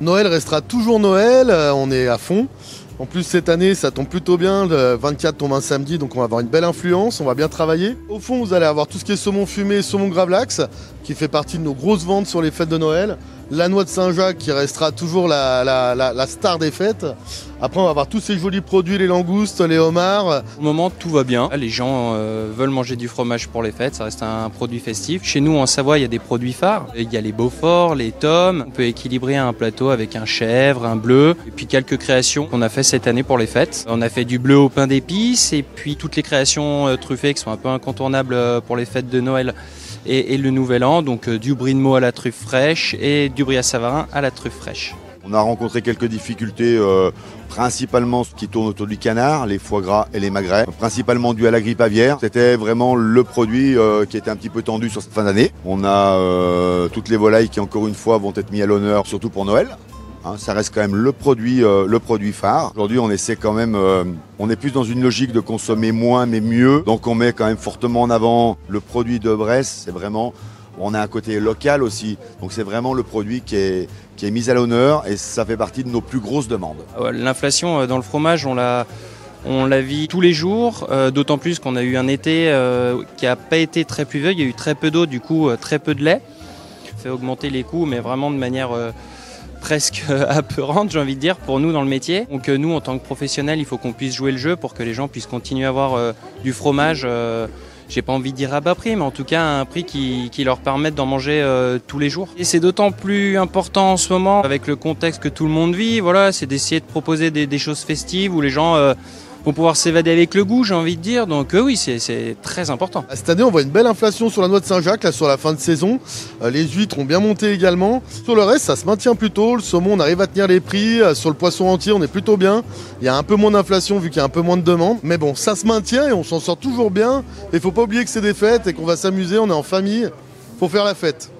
Noël restera toujours Noël, on est à fond. En plus cette année ça tombe plutôt bien, le 24 tombe un samedi, donc on va avoir une belle influence, on va bien travailler. Au fond vous allez avoir tout ce qui est saumon fumé, saumon gravlax, qui fait partie de nos grosses ventes sur les fêtes de Noël. La noix de Saint-Jacques qui restera toujours la star des fêtes. Après on va avoir tous ces jolis produits, les langoustes, les homards. Au moment tout va bien, les gens veulent manger du fromage pour les fêtes, ça reste un produit festif. Chez nous en Savoie il y a des produits phares, il y a les Beaufort, les tomes, on peut équilibrer un plateau avec un chèvre, un bleu, et puis quelques créations qu'on a fait cette année pour les fêtes. On a fait du bleu au pain d'épices et puis toutes les créations truffées qui sont un peu incontournables pour les fêtes de Noël et le Nouvel An, donc du brie de Meaux à la truffe fraîche et du brie à Savarin à la truffe fraîche. On a rencontré quelques difficultés, principalement ce qui tourne autour du canard, les foie gras et les magrets, principalement dû à la grippe aviaire. C'était vraiment le produit qui était un petit peu tendu sur cette fin d'année. On a toutes les volailles qui encore une fois vont être mis à l'honneur, surtout pour Noël. Ça reste quand même le produit phare. Aujourd'hui, on essaie quand même, on est plus dans une logique de consommer moins mais mieux. Donc on met quand même fortement en avant le produit de Bresse. C'est vraiment, on a un côté local aussi. Donc c'est vraiment le produit qui est mis à l'honneur et ça fait partie de nos plus grosses demandes. L'inflation dans le fromage, on la vit tous les jours, d'autant plus qu'on a eu un été qui n'a pas été très pluvieux. Il y a eu très peu d'eau, du coup très peu de lait. Ça fait augmenter les coûts, mais vraiment de manière presque apeurante, j'ai envie de dire, pour nous dans le métier. Donc nous, en tant que professionnels, il faut qu'on puisse jouer le jeu pour que les gens puissent continuer à avoir du fromage, j'ai pas envie de dire à bas prix, mais en tout cas à un prix qui leur permette d'en manger tous les jours. Et c'est d'autant plus important en ce moment, avec le contexte que tout le monde vit, voilà, c'est d'essayer de proposer des choses festives où les gens vont pouvoir s'évader avec le goût, j'ai envie de dire. Donc oui, c'est très important. Cette année, on voit une belle inflation sur la noix de Saint-Jacques, là, sur la fin de saison. Les huîtres ont bien monté également. Sur le reste, ça se maintient plutôt. Le saumon, on arrive à tenir les prix. Sur le poisson entier, on est plutôt bien. Il y a un peu moins d'inflation vu qu'il y a un peu moins de demande. Mais bon, ça se maintient et on s'en sort toujours bien. Et il faut pas oublier que c'est des fêtes et qu'on va s'amuser, on est en famille. Faut faire la fête.